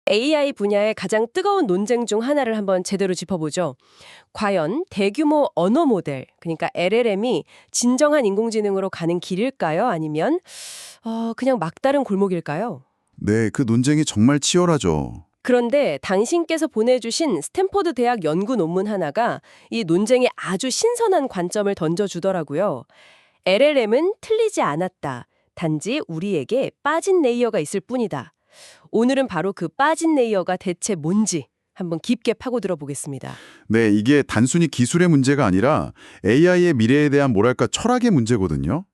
AI 분야의 가장 뜨거운 논쟁 중 하나를 한번 제대로 짚어보죠. 과연 대규모 언어 모델, 그러니까 LLM이 진정한 인공지능으로 가는 길일까요? 아니면 그냥 막다른 골목일까요? 네, 그 논쟁이 정말 치열하죠. 그런데 당신께서 보내주신 스탠포드 대학 연구 논문 하나가 이 논쟁에 아주 신선한 관점을 던져주더라고요. LLM은 틀리지 않았다. 단지 우리에게 빠진 레이어가 있을 뿐이다. 오늘은 바로 그 빠진 레이어가 대체 뭔지 한번 깊게 파고들어 보겠습니다. 네, 이게 단순히 기술의 문제가 아니라 AI의 미래에 대한 뭐랄까 철학의 문제거든요.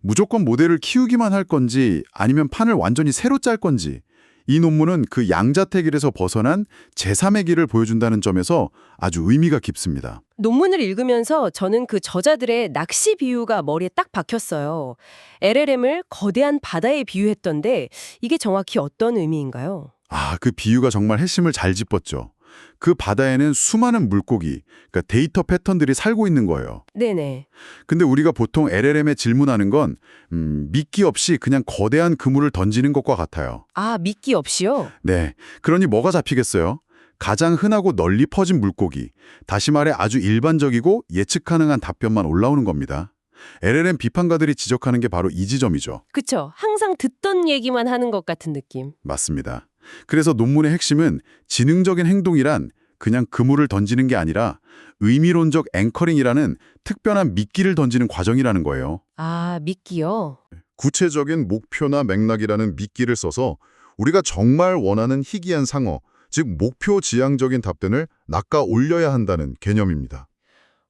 무조건 모델을 키우기만 할 건지 아니면 판을 완전히 새로 짤 건지 이 논문은 그 양자택일에서 벗어난 제3의 길을 보여준다는 점에서 아주 의미가 깊습니다. 논문을 읽으면서 저는 그 저자들의 낚시 비유가 머리에 딱 박혔어요. LLM을 거대한 바다에 비유했던데 이게 정확히 어떤 의미인가요? 아, 그 비유가 정말 핵심을 잘 짚었죠. 그 바다에는 수많은 물고기, 그러니까 데이터 패턴들이 살고 있는 거예요. 네네. 근데 우리가 보통 LLM에 질문하는 건 미끼 없이 그냥 거대한 그물을 던지는 것과 같아요. 아, 미끼 없이요? 네, 그러니 뭐가 잡히겠어요? 가장 흔하고 널리 퍼진 물고기, 다시 말해 아주 일반적이고 예측 가능한 답변만 올라오는 겁니다. LLM 비판가들이 지적하는 게 바로 이 지점이죠. 그쵸. 항상 듣던 얘기만 하는 것 같은 느낌. 맞습니다. 그래서 논문의 핵심은 지능적인 행동이란 그냥 그물을 던지는 게 아니라 의미론적 앵커링이라는 특별한 미끼를 던지는 과정이라는 거예요. 아, 미끼요? 구체적인 목표나 맥락이라는 미끼를 써서 우리가 정말 원하는 희귀한 상어, 즉 목표 지향적인 답변을 낚아 올려야 한다는 개념입니다.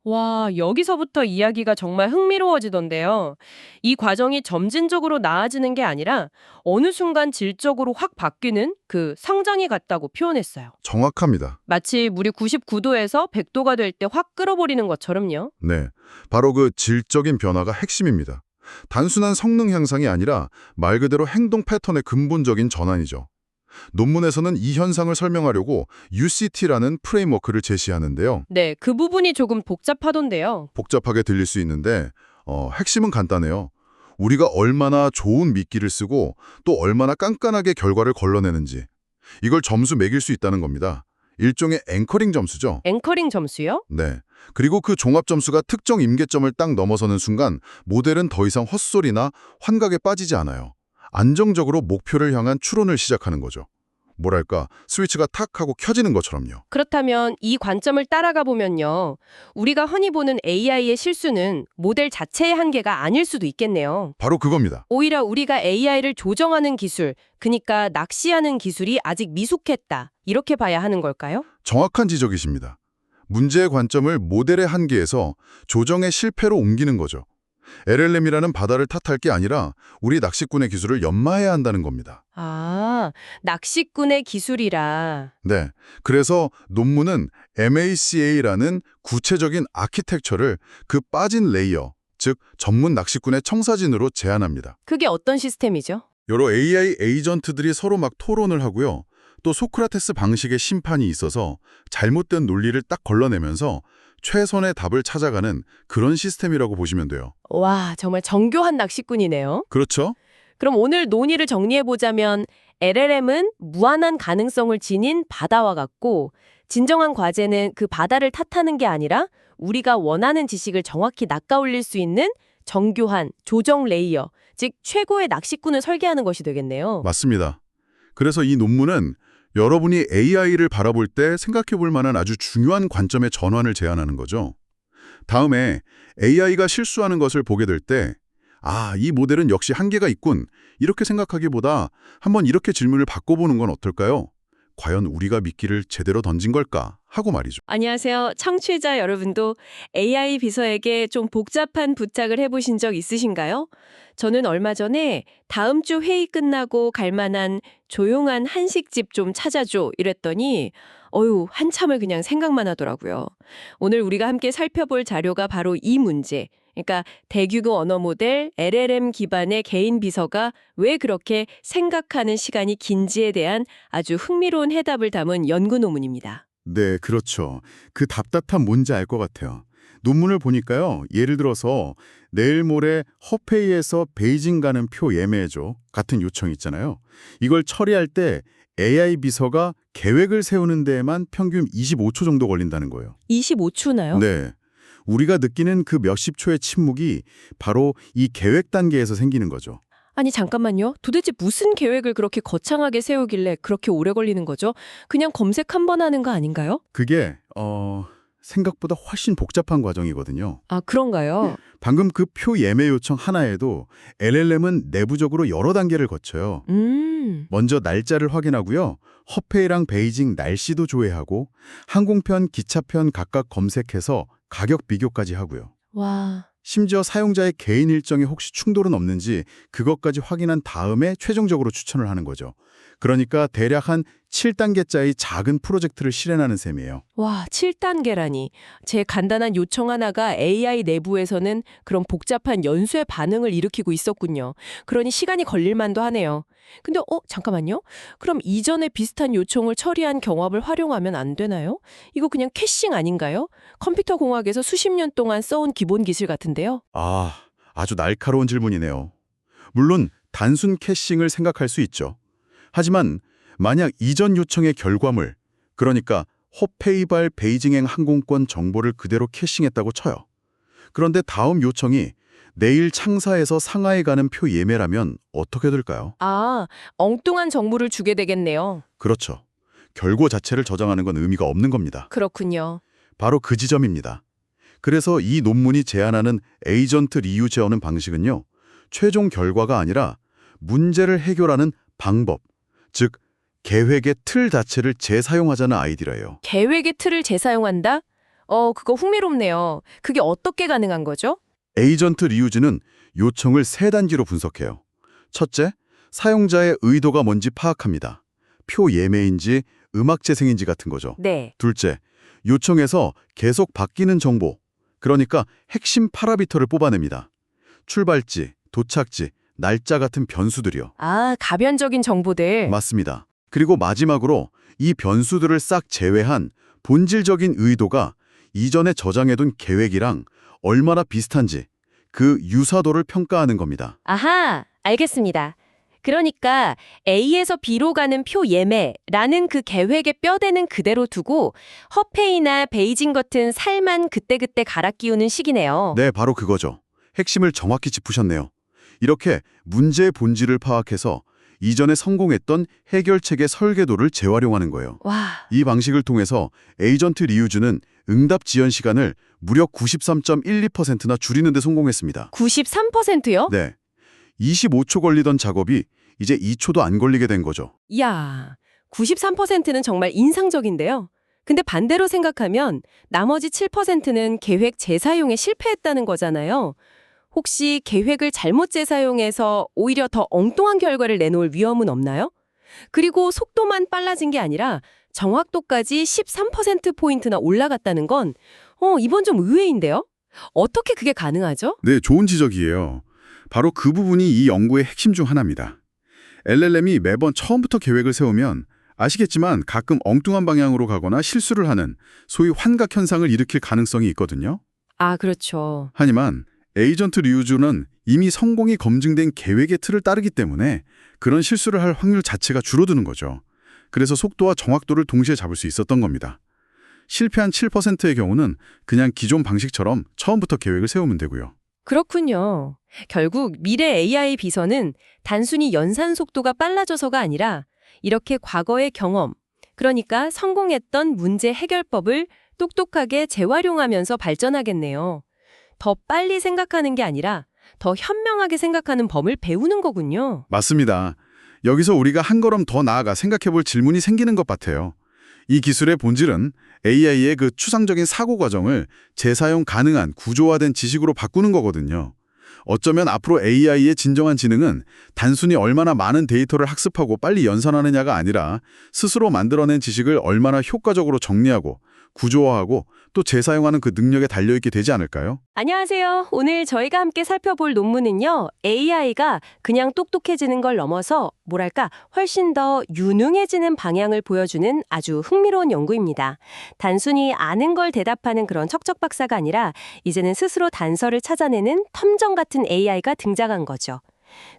와, 여기서부터 이야기가 정말 흥미로워지던데요. 이 과정이 점진적으로 나아지는 게 아니라 어느 순간 질적으로 확 바뀌는 그 성장이 같다고 표현했어요. 정확합니다. 마치 물이 99도에서 100도가 될 때 확 끓어버리는 것처럼요. 네, 바로 그 질적인 변화가 핵심입니다. 단순한 성능 향상이 아니라 말 그대로 행동 패턴의 근본적인 전환이죠. 논문에서는 이 현상을 설명하려고 UCT라는 프레임워크를 제시하는데요. 네, 그 부분이 조금 복잡하던데요. 복잡하게 들릴 수 있는데 핵심은 간단해요. 우리가 얼마나 좋은 미끼를 쓰고 또 얼마나 깐깐하게 결과를 걸러내는지 이걸 점수 매길 수 있다는 겁니다. 일종의 앵커링 점수죠. 앵커링 점수요? 네. 그리고 그 종합 점수가 특정 임계점을 딱 넘어서는 순간 모델은 더 이상 헛소리나 환각에 빠지지 않아요. 안정적으로 목표를 향한 추론을 시작하는 거죠. 뭐랄까, 스위치가 탁 하고 켜지는 것처럼요. 그렇다면 이 관점을 따라가 보면요. 우리가 흔히 보는 AI의 실수는 모델 자체의 한계가 아닐 수도 있겠네요. 바로 그겁니다. 오히려 우리가 AI를 조정하는 기술, 그러니까 낚시하는 기술이 아직 미숙했다. 이렇게 봐야 하는 걸까요? 정확한 지적이십니다. 문제의 관점을 모델의 한계에서 조정의 실패로 옮기는 거죠. LLM이라는 바다를 탓할 게 아니라 우리 낚시꾼의 기술을 연마해야 한다는 겁니다. 아, 낚시꾼의 기술이라. 네, 그래서 논문은 MACA라는 구체적인 아키텍처를 그 빠진 레이어, 즉 전문 낚시꾼의 청사진으로 제안합니다. 그게 어떤 시스템이죠? 여러 AI 에이전트들이 서로 막 토론을 하고요. 또 소크라테스 방식의 심판이 있어서 잘못된 논리를 딱 걸러내면서 최선의 답을 찾아가는 그런 시스템이라고 보시면 돼요. 와, 정말 정교한 낚시꾼이네요. 그렇죠? 그럼 오늘 논의를 정리해보자면 LLM은 무한한 가능성을 지닌 바다와 같고 진정한 과제는 그 바다를 탓하는 게 아니라 우리가 원하는 지식을 정확히 낚아올릴 수 있는 정교한 조정 레이어, 즉 최고의 낚시꾼을 설계하는 것이 되겠네요. 맞습니다. 그래서 이 논문은 여러분이 AI를 바라볼 때 생각해 볼 만한 아주 중요한 관점의 전환을 제안하는 거죠. 다음에 AI가 실수하는 것을 보게 될 때, 아, 이 모델은 역시 한계가 있군. 이렇게 생각하기보다 한번 이렇게 질문을 바꿔보는 건 어떨까요? 과연 우리가 미끼를 제대로 던진 걸까? 하고 말이죠. 안녕하세요. 청취자 여러분도 AI 비서에게 좀 복잡한 부탁을 해보신 적 있으신가요? 저는 얼마 전에 다음 주 회의 끝나고 갈 만한 조용한 한식집 좀 찾아줘 이랬더니 한참을 그냥 생각만 하더라고요. 오늘 우리가 함께 살펴볼 자료가 바로 이 문제. 그러니까 대규모 언어 모델 LLM 기반의 개인 비서가 왜 그렇게 생각하는 시간이 긴지에 대한 아주 흥미로운 해답을 담은 연구 논문입니다. 네, 그렇죠. 그 답답함 뭔지 알 것 같아요. 논문을 보니까요. 예를 들어서 내일 모레 허페이에서 베이징 가는 표 예매해줘 같은 요청이 있잖아요. 이걸 처리할 때 AI 비서가 계획을 세우는 데에만 평균 25초 정도 걸린다는 거예요. 25초나요? 네. 우리가 느끼는 그 몇십 초의 침묵이 바로 이 계획 단계에서 생기는 거죠. 아니 잠깐만요. 도대체 무슨 계획을 그렇게 거창하게 세우길래 그렇게 오래 걸리는 거죠? 그냥 검색 한 번 하는 거 아닌가요? 그게 생각보다 훨씬 복잡한 과정이거든요. 아, 그런가요? 방금 그 표 예매 요청 하나에도 LLM은 내부적으로 여러 단계를 거쳐요. 먼저 날짜를 확인하고요. 허페이랑 베이징 날씨도 조회하고 항공편, 기차편 각각 검색해서 가격 비교까지 하고요. 와, 심지어 사용자의 개인 일정에 혹시 충돌은 없는지 그것까지 확인한 다음에 최종적으로 추천을 하는 거죠. 그러니까 대략 한 7단계짜리 작은 프로젝트를 실행하는 셈이에요. 와, 7단계라니. 제 간단한 요청 하나가 AI 내부에서는 그런 복잡한 연쇄 반응을 일으키고 있었군요. 그러니 시간이 걸릴 만도 하네요. 근데 잠깐만요. 그럼 이전에 비슷한 요청을 처리한 경험을 활용하면 안 되나요? 이거 그냥 캐싱 아닌가요? 컴퓨터 공학에서 수십 년 동안 써온 기본 기술 같은데요. 아주 날카로운 질문이네요. 물론 단순 캐싱을 생각할 수 있죠. 하지만 만약 이전 요청의 결과물, 그러니까 호페이발 베이징행 항공권 정보를 그대로 캐싱했다고 쳐요. 그런데 다음 요청이 내일 창사에서 상하이 가는 표 예매라면 어떻게 될까요? 아, 엉뚱한 정보를 주게 되겠네요. 그렇죠. 결과 자체를 저장하는 건 의미가 없는 겁니다. 그렇군요. 바로 그 지점입니다. 그래서 이 논문이 제안하는 에이전트 리유 제어는 방식은요. 최종 결과가 아니라 문제를 해결하는 방법, 즉 계획의 틀 자체를 재사용하자는 아이디어예요. 계획의 틀을 재사용한다? 그거 흥미롭네요. 그게 어떻게 가능한 거죠? 에이전트 리유즈는 요청을 세 단계로 분석해요. 첫째, 사용자의 의도가 뭔지 파악합니다. 표 예매인지 음악 재생인지 같은 거죠. 네. 둘째, 요청에서 계속 바뀌는 정보, 그러니까 핵심 파라미터를 뽑아냅니다. 출발지, 도착지, 날짜 같은 변수들이요. 아, 가변적인 정보들. 맞습니다. 그리고 마지막으로 이 변수들을 싹 제외한 본질적인 의도가 이전에 저장해둔 계획이랑 얼마나 비슷한지 그 유사도를 평가하는 겁니다. 아하, 알겠습니다. 그러니까 A에서 B로 가는 표 예매라는 그 계획의 뼈대는 그대로 두고 허페이나 베이징 같은 살만 그때그때 갈아 끼우는 식이네요. 네, 바로 그거죠. 핵심을 정확히 짚으셨네요. 이렇게 문제의 본질을 파악해서 이전에 성공했던 해결책의 설계도를 재활용하는 거예요. 와, 이 방식을 통해서 에이전트 리유즈는 응답 지연 시간을 무려 93.12%나 줄이는 데 성공했습니다. 93%요? 네. 25초 걸리던 작업이 이제 2초도 안 걸리게 된 거죠. 이야, 93%는 정말 인상적인데요. 근데 반대로 생각하면 나머지 7%는 계획 재사용에 실패했다는 거잖아요. 혹시 계획을 잘못 재사용해서 오히려 더 엉뚱한 결과를 내놓을 위험은 없나요? 그리고 속도만 빨라진 게 아니라 정확도까지 13%포인트나 올라갔다는 건 이번 좀 의외인데요? 어떻게 그게 가능하죠? 네, 좋은 지적이에요. 바로 그 부분이 이 연구의 핵심 중 하나입니다. LLM이 매번 처음부터 계획을 세우면 아시겠지만 가끔 엉뚱한 방향으로 가거나 실수를 하는 소위 환각 현상을 일으킬 가능성이 있거든요. 아, 그렇죠. 하지만 에이전트 리유즈는 이미 성공이 검증된 계획의 틀을 따르기 때문에 그런 실수를 할 확률 자체가 줄어드는 거죠. 그래서 속도와 정확도를 동시에 잡을 수 있었던 겁니다. 실패한 7%의 경우는 그냥 기존 방식처럼 처음부터 계획을 세우면 되고요. 그렇군요. 결국 미래 AI 비서는 단순히 연산 속도가 빨라져서가 아니라 이렇게 과거의 경험, 그러니까 성공했던 문제 해결법을 똑똑하게 재활용하면서 발전하겠네요. 더 빨리 생각하는 게 아니라 더 현명하게 생각하는 법을 배우는 거군요. 맞습니다. 여기서 우리가 한 걸음 더 나아가 생각해 볼 질문이 생기는 것 같아요. 이 기술의 본질은 AI의 그 추상적인 사고 과정을 재사용 가능한 구조화된 지식으로 바꾸는 거거든요. 어쩌면 앞으로 AI의 진정한 지능은 단순히 얼마나 많은 데이터를 학습하고 빨리 연산하느냐가 아니라 스스로 만들어낸 지식을 얼마나 효과적으로 정리하고 구조화하고 또 재사용하는 그 능력에 달려있게 되지 않을까요? 안녕하세요. 오늘 저희가 함께 살펴볼 논문은요. AI가 그냥 똑똑해지는 걸 넘어서 뭐랄까 훨씬 더 유능해지는 방향을 보여주는 아주 흥미로운 연구입니다. 단순히 아는 걸 대답하는 그런 척척박사가 아니라 이제는 스스로 단서를 찾아내는 탐정 같은 AI가 등장한 거죠.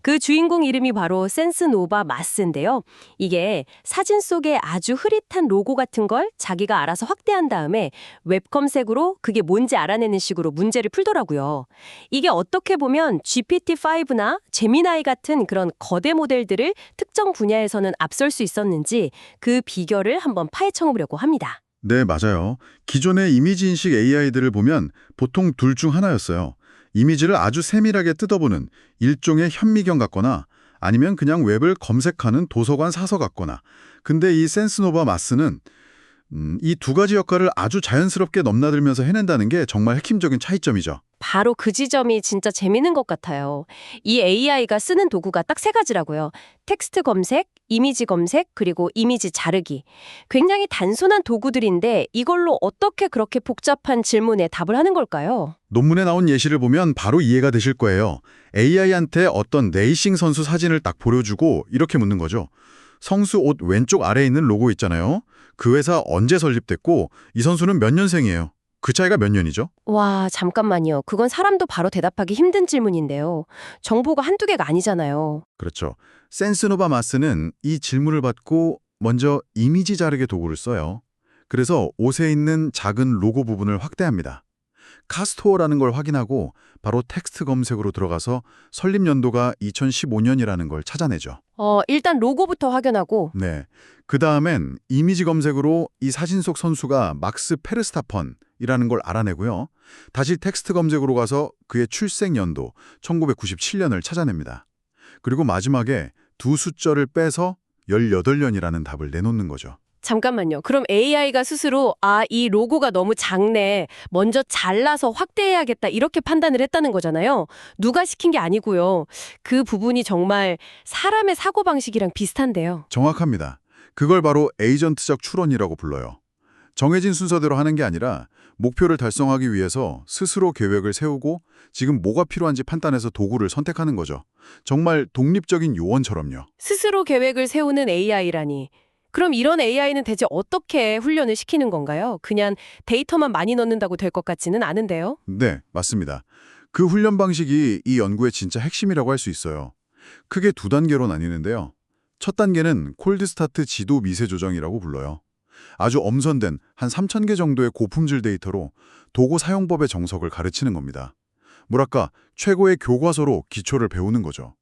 그 주인공 이름이 바로 센스노바 마스인데요. 이게 사진 속에 아주 흐릿한 로고 같은 걸 자기가 알아서 확대한 다음에 웹 검색으로 그게 뭔지 알아내는 식으로 문제를 풀더라고요. 이게 어떻게 보면 GPT-5나 제미나이 같은 그런 거대 모델들을 특정 분야에서는 앞설 수 있었는지 그 비결을 한번 파헤쳐보려고 합니다. 네, 맞아요. 기존의 이미지 인식 AI들을 보면 보통 둘 중 하나였어요. 이미지를 아주 세밀하게 뜯어보는 일종의 현미경 같거나 아니면 그냥 웹을 검색하는 도서관 사서 같거나. 근데 이 센스노바 마스는 이 두 가지 역할을 아주 자연스럽게 넘나들면서 해낸다는 게 정말 핵심적인 차이점이죠. 바로 그 지점이 진짜 재밌는 것 같아요. 이 AI가 쓰는 도구가 딱 세 가지라고요. 텍스트 검색, 이미지 검색, 그리고 이미지 자르기. 굉장히 단순한 도구들인데 이걸로 어떻게 그렇게 복잡한 질문에 답을 하는 걸까요? 논문에 나온 예시를 보면 바로 이해가 되실 거예요. AI한테 어떤 레이싱 선수 사진을 딱 보여주고 이렇게 묻는 거죠. 성수 옷 왼쪽 아래에 있는 로고 있잖아요. 그 회사 언제 설립됐고 이 선수는 몇 년생이에요. 그 차이가 몇 년이죠? 와, 잠깐만요. 그건 사람도 바로 대답하기 힘든 질문인데요. 정보가 한두 개가 아니잖아요. 그렇죠. 센스노바 마스는 이 질문을 받고 먼저 이미지 자르기 도구를 써요. 그래서 옷에 있는 작은 로고 부분을 확대합니다. 카스토어라는 걸 확인하고 바로 텍스트 검색으로 들어가서 설립 연도가 2015년이라는 걸 찾아내죠. 일단 로고부터 확인하고. 네. 그 다음엔 이미지 검색으로 이 사진 속 선수가 막스 페르스타펀이라는 걸 알아내고요. 다시 텍스트 검색으로 가서 그의 출생 연도 1997년을 찾아냅니다. 그리고 마지막에 두 숫자를 빼서 18년이라는 답을 내놓는 거죠. 잠깐만요. 그럼 AI가 스스로 이 로고가 너무 작네. 먼저 잘라서 확대해야겠다. 이렇게 판단을 했다는 거잖아요. 누가 시킨 게 아니고요. 그 부분이 정말 사람의 사고방식이랑 비슷한데요. 정확합니다. 그걸 바로 에이전트적 추론이라고 불러요. 정해진 순서대로 하는 게 아니라 목표를 달성하기 위해서 스스로 계획을 세우고 지금 뭐가 필요한지 판단해서 도구를 선택하는 거죠. 정말 독립적인 요원처럼요. 스스로 계획을 세우는 AI라니. 그럼 이런 AI는 대체 어떻게 훈련을 시키는 건가요? 그냥 데이터만 많이 넣는다고 될 것 같지는 않은데요. 네, 맞습니다. 그 훈련 방식이 이 연구의 진짜 핵심이라고 할 수 있어요. 크게 두 단계로 나뉘는데요. 첫 단계는 콜드스타트 지도 미세 조정이라고 불러요. 아주 엄선된 한 3,000개 정도의 고품질 데이터로 도구 사용법의 정석을 가르치는 겁니다. 뭐랄까, 최고의 교과서로 기초를 배우는 거죠.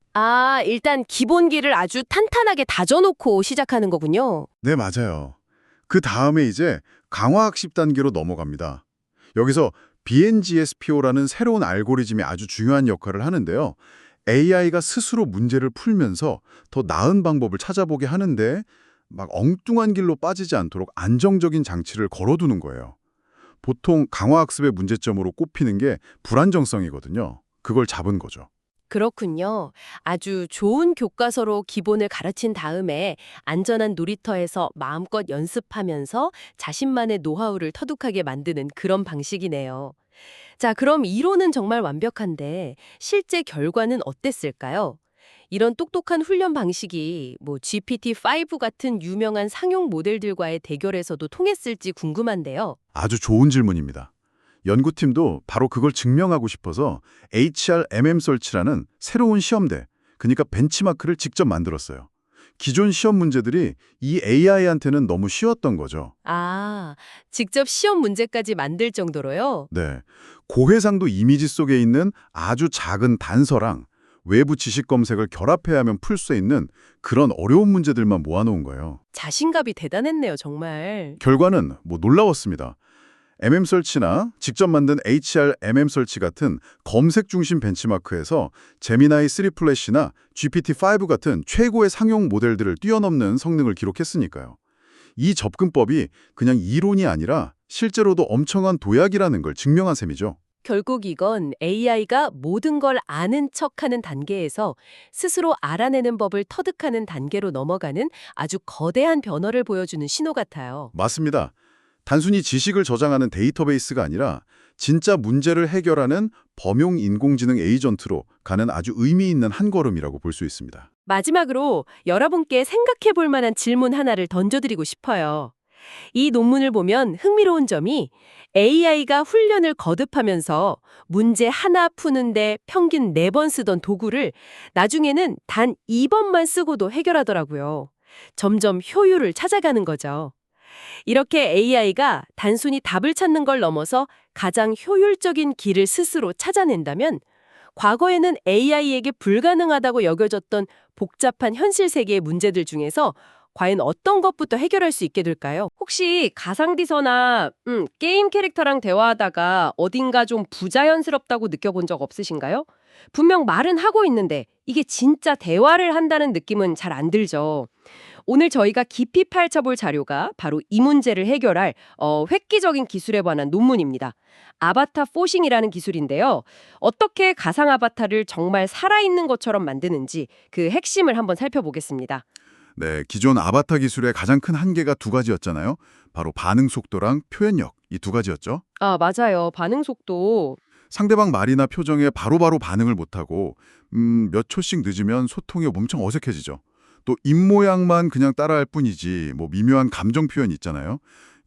일단 기본기를 아주 탄탄하게 다져놓고 시작하는 거군요. 네, 맞아요. 그 다음에 이제 강화학습 단계로 넘어갑니다. 여기서 BNGSPO라는 새로운 알고리즘이 아주 중요한 역할을 하는데요. AI가 스스로 문제를 풀면서 더 나은 방법을 찾아보게 하는데 막 엉뚱한 길로 빠지지 않도록 안정적인 장치를 걸어두는 거예요. 보통 강화학습의 문제점으로 꼽히는 게 불안정성이거든요. 그걸 잡은 거죠. 그렇군요. 아주 좋은 교과서로 기본을 가르친 다음에 안전한 놀이터에서 마음껏 연습하면서 자신만의 노하우를 터득하게 만드는 그런 방식이네요. 자, 그럼 이론은 정말 완벽한데 실제 결과는 어땠을까요? 이런 똑똑한 훈련 방식이 GPT-5 같은 유명한 상용 모델들과의 대결에서도 통했을지 궁금한데요. 아주 좋은 질문입니다. 연구팀도 바로 그걸 증명하고 싶어서 HRMM 설치라는 새로운 시험대, 그러니까 벤치마크를 직접 만들었어요. 기존 시험 문제들이 이 AI한테는 너무 쉬웠던 거죠. 직접 시험 문제까지 만들 정도로요? 네. 고해상도 이미지 속에 있는 아주 작은 단서랑 외부 지식 검색을 결합해야 하면 풀 수 있는 그런 어려운 문제들만 모아놓은 거예요. 자신감이 대단했네요, 정말. 결과는 놀라웠습니다. MM설치나 직접 만든 HRMM 설치 같은 검색 중심 벤치마크에서 제미나이 3 플래시나 GPT-5 같은 최고의 상용 모델들을 뛰어넘는 성능을 기록했으니까요. 이 접근법이 그냥 이론이 아니라 실제로도 엄청난 도약이라는 걸 증명한 셈이죠. 결국 이건 AI가 모든 걸 아는 척하는 단계에서 스스로 알아내는 법을 터득하는 단계로 넘어가는 아주 거대한 변화를 보여주는 신호 같아요. 맞습니다. 단순히 지식을 저장하는 데이터베이스가 아니라 진짜 문제를 해결하는 범용 인공지능 에이전트로 가는 아주 의미 있는 한 걸음이라고 볼 수 있습니다. 마지막으로 여러분께 생각해 볼 만한 질문 하나를 던져드리고 싶어요. 이 논문을 보면 흥미로운 점이 AI가 훈련을 거듭하면서 문제 하나 푸는데 평균 4번 쓰던 도구를 나중에는 단 2번만 쓰고도 해결하더라고요. 점점 효율을 찾아가는 거죠. 이렇게 AI가 단순히 답을 찾는 걸 넘어서 가장 효율적인 길을 스스로 찾아낸다면 과거에는 AI에게 불가능하다고 여겨졌던 복잡한 현실 세계의 문제들 중에서 과연 어떤 것부터 해결할 수 있게 될까요? 혹시 가상비서나 게임 캐릭터랑 대화하다가 어딘가 좀 부자연스럽다고 느껴본 적 없으신가요? 분명 말은 하고 있는데 이게 진짜 대화를 한다는 느낌은 잘 안 들죠. 오늘 저희가 깊이 파헤쳐볼 자료가 바로 이 문제를 해결할 획기적인 기술에 관한 논문입니다. 아바타 포싱이라는 기술인데요. 어떻게 가상 아바타를 정말 살아있는 것처럼 만드는지 그 핵심을 한번 살펴보겠습니다. 네, 기존 아바타 기술의 가장 큰 한계가 두 가지였잖아요. 바로 반응 속도랑 표현력, 이 두 가지였죠. 아, 맞아요. 반응 속도. 상대방 말이나 표정에 바로바로 반응을 못하고 몇 초씩 늦으면 소통이 엄청 어색해지죠. 또 입모양만 그냥 따라할 뿐이지 뭐 미묘한 감정 표현이 있잖아요.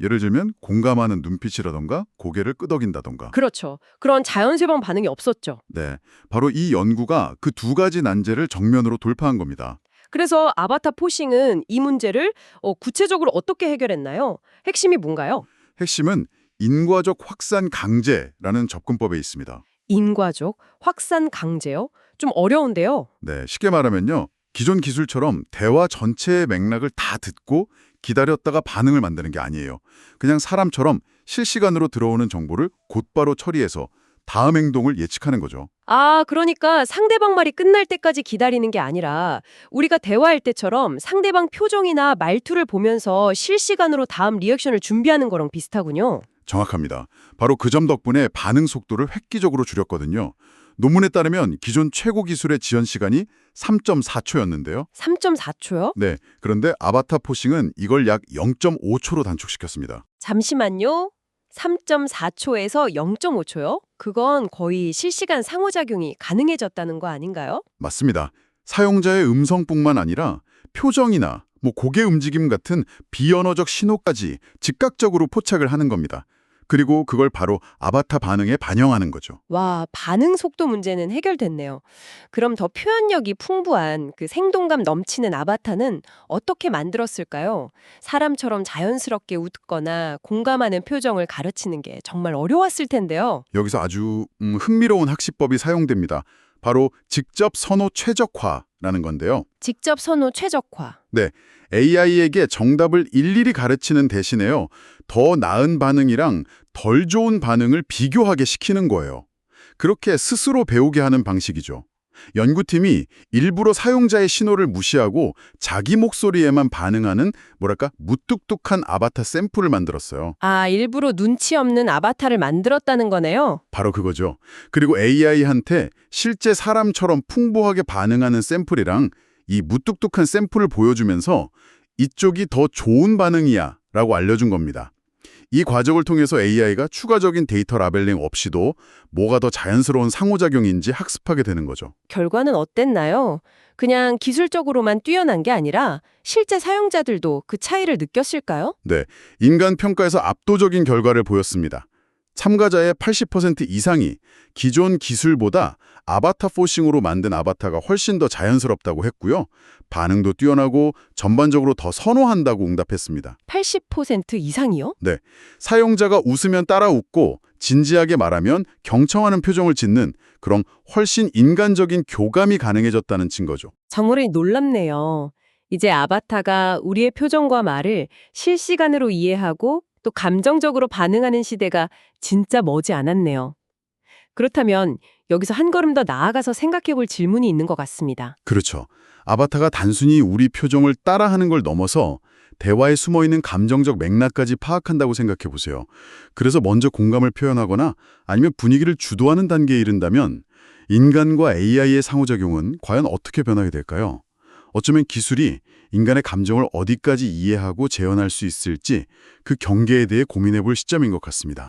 예를 들면 공감하는 눈빛이라던가 고개를 끄덕인다던가. 그렇죠. 그런 자연스러운 반응이 없었죠. 네, 바로 이 연구가 그 두 가지 난제를 정면으로 돌파한 겁니다. 그래서 아바타 포싱은 이 문제를 구체적으로 어떻게 해결했나요? 핵심이 뭔가요? 핵심은 인과적 확산 강제라는 접근법에 있습니다. 인과적 확산 강제요? 좀 어려운데요. 네, 쉽게 말하면요. 기존 기술처럼 대화 전체의 맥락을 다 듣고 기다렸다가 반응을 만드는 게 아니에요. 그냥 사람처럼 실시간으로 들어오는 정보를 곧바로 처리해서 다음 행동을 예측하는 거죠. 아, 그러니까 상대방 말이 끝날 때까지 기다리는 게 아니라 우리가 대화할 때처럼 상대방 표정이나 말투를 보면서 실시간으로 다음 리액션을 준비하는 거랑 비슷하군요. 정확합니다. 바로 그 점 덕분에 반응 속도를 획기적으로 줄였거든요. 논문에 따르면 기존 최고 기술의 지연 시간이 3.4초였는데요. 3.4초요? 네, 그런데 아바타 포싱은 이걸 약 0.5초로 단축시켰습니다. 잠시만요. 3.4초에서 0.5초요? 그건 거의 실시간 상호작용이 가능해졌다는 거 아닌가요? 맞습니다. 사용자의 음성뿐만 아니라 표정이나 고개 움직임 같은 비언어적 신호까지 즉각적으로 포착을 하는 겁니다. 그리고 그걸 바로 아바타 반응에 반영하는 거죠. 와, 반응 속도 문제는 해결됐네요. 그럼 더 표현력이 풍부한 그 생동감 넘치는 아바타는 어떻게 만들었을까요? 사람처럼 자연스럽게 웃거나 공감하는 표정을 가르치는 게 정말 어려웠을 텐데요. 여기서 아주 흥미로운 학습법이 사용됩니다. 바로 직접 선호 최적화라는 건데요. 직접 선호 최적화. 네, AI에게 정답을 일일이 가르치는 대신에요. 더 나은 반응이랑 덜 좋은 반응을 비교하게 시키는 거예요. 그렇게 스스로 배우게 하는 방식이죠. 연구팀이 일부러 사용자의 신호를 무시하고 자기 목소리에만 반응하는 무뚝뚝한 아바타 샘플을 만들었어요. 아, 일부러 눈치 없는 아바타를 만들었다는 거네요. 바로 그거죠. 그리고 AI한테 실제 사람처럼 풍부하게 반응하는 샘플이랑 이 무뚝뚝한 샘플을 보여주면서 이쪽이 더 좋은 반응이야 라고 알려준 겁니다. 이 과정을 통해서 AI가 추가적인 데이터 라벨링 없이도 뭐가 더 자연스러운 상호작용인지 학습하게 되는 거죠. 결과는 어땠나요? 그냥 기술적으로만 뛰어난 게 아니라 실제 사용자들도 그 차이를 느꼈을까요? 네, 인간 평가에서 압도적인 결과를 보였습니다. 참가자의 80% 이상이 기존 기술보다 아바타 포싱으로 만든 아바타가 훨씬 더 자연스럽다고 했고요. 반응도 뛰어나고 전반적으로 더 선호한다고 응답했습니다. 80% 이상이요? 네, 사용자가 웃으면 따라 웃고 진지하게 말하면 경청하는 표정을 짓는 그런 훨씬 인간적인 교감이 가능해졌다는 증거죠. 정말이 놀랍네요. 이제 아바타가 우리의 표정과 말을 실시간으로 이해하고 또 감정적으로 반응하는 시대가 진짜 머지 않았네요. 그렇다면 여기서 한 걸음 더 나아가서 생각해 볼 질문이 있는 것 같습니다. 그렇죠. 아바타가 단순히 우리 표정을 따라하는 걸 넘어서 대화에 숨어있는 감정적 맥락까지 파악한다고 생각해 보세요. 그래서 먼저 공감을 표현하거나 아니면 분위기를 주도하는 단계에 이른다면 인간과 AI의 상호작용은 과연 어떻게 변하게 될까요? 어쩌면 기술이 인간의 감정을 어디까지 이해하고 재현할 수 있을지 그 경계에 대해 고민해 볼 시점인 것 같습니다.